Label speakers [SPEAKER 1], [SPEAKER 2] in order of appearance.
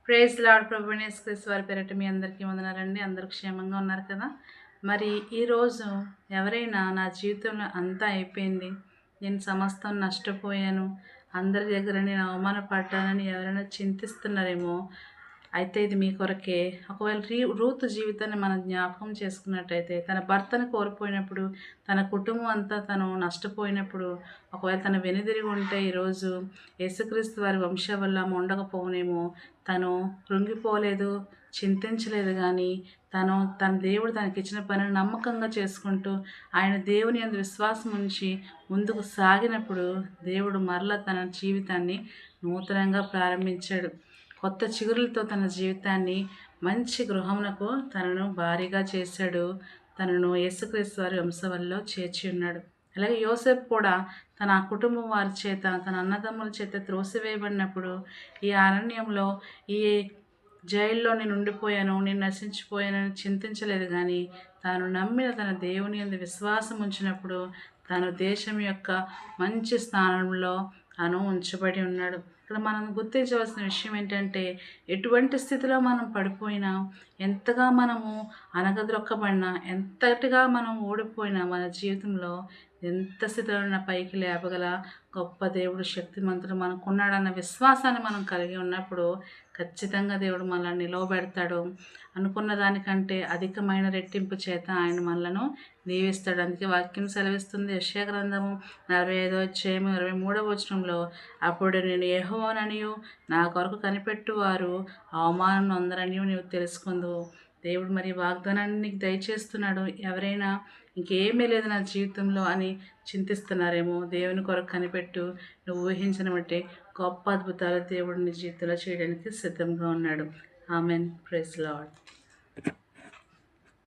[SPEAKER 1] Praise lord. ప్రభువైన యేసుక్రీస్తు వారి పేరిట మీ అందరికీ వందనాలండి. అందరూ క్షేమంగా ఉన్నారు కదా. మరి ఈరోజు ఎవరైనా నా జీవితంలో అంతా అయిపోయింది, నేను సమస్తం నష్టపోయాను, అందరి దగ్గర నేను అవమానపడ్డానని ఎవరైనా చింతిస్తున్నారేమో. అయితే ఇది మీ కొరకే. ఒకవేళ రూతు జీవితాన్ని మనం జ్ఞాపకం చేసుకున్నట్టయితే, తన భర్తను కోల్పోయినప్పుడు, తన కుటుంబం అంతా తను నష్టపోయినప్పుడు, ఒకవేళ తను వెనుదిరిగి ఉంటే ఈరోజు యేసుక్రీస్తు వారి వంశావళం ఉండకపోవునేమో. తను కృంగిపోలేదు, చింతించలేదు గానీ, తన దేవుడు తనకిచ్చిన పనిని నమ్మకంగా చేసుకుంటూ, ఆయన దేవుని యందు విశ్వాసం ఉంచి ముందుకు సాగినప్పుడు, దేవుడు మరలా తన జీవితాన్ని నూతనంగా ప్రారంభించాడు. కొత్త చిగురులతో తన జీవితాన్ని మంచి గృహమునకు తనను భారీగా చేశాడు. తనను యేసుక్రీస్తు వారి వంశవల్లో చేర్చి ఉన్నాడు. అలాగే యోసేపు కూడా తన కుటుంబం వారి చేత, తన అన్నదమ్ముల చేత త్రోసివేయబడినప్పుడు, ఈ అరణ్యంలో, ఈ జైల్లో నేను ఉండిపోయాను, నేను నశించిపోయానని చింతించలేదు కానీ, తాను నమ్మిన తన దేవుని యందు విశ్వాసం ఉంచినప్పుడు, తాను దేశం యొక్క మంచి స్థానంలో తాను ఉంచబడి ఉన్నాడు. ఇక్కడ మనం గుర్తించవలసిన విషయం ఏంటంటే, ఎటువంటి స్థితిలో మనం పడిపోయినా, ఎంతగా మనము అనగదొక్కబడినా, ఎంతటిగా మనం ఓడిపోయినా మన జీవితంలో, ఎంత స్థితిలో ఉన్న పైకి లేపగల గొప్ప దేవుడు, శక్తిమంతుడు మనకున్నాడన్న విశ్వాసాన్ని మనం కలిగి ఉన్నప్పుడు, ఖచ్చితంగా దేవుడు మనల్ని నిలవబెడతాడు. అనుకున్న దానికంటే అధికమైన రెట్టింపు చేత ఆయన మనలను దీవిస్తాడు. అందుకే వాక్యం సెలవిస్తుంది. యెషయా గ్రంథము 45వ అధ్యాయము 23వ వచనంలో, అప్పుడు నేను యెహోవాననియు నా కొరకు కనిపెట్టువారు అవమానం నొందరనియు నీవు తెలుసుకుందువు. దేవుడు మరి వాగ్దానాన్ని నీకు దయచేస్తున్నాడు. ఎవరైనా ఇంకేమీ లేదు నా జీవితంలో అని చింతిస్తున్నారేమో, దేవుని కొరకు కనిపెట్టు. నువ్వు ఊహించిన బట్టి గొప్ప అద్భుతాలు దేవుడు నీ జీవితంలో చేయడానికి సిద్ధంగా ఉన్నాడు. ఆమెన్. Praise lord.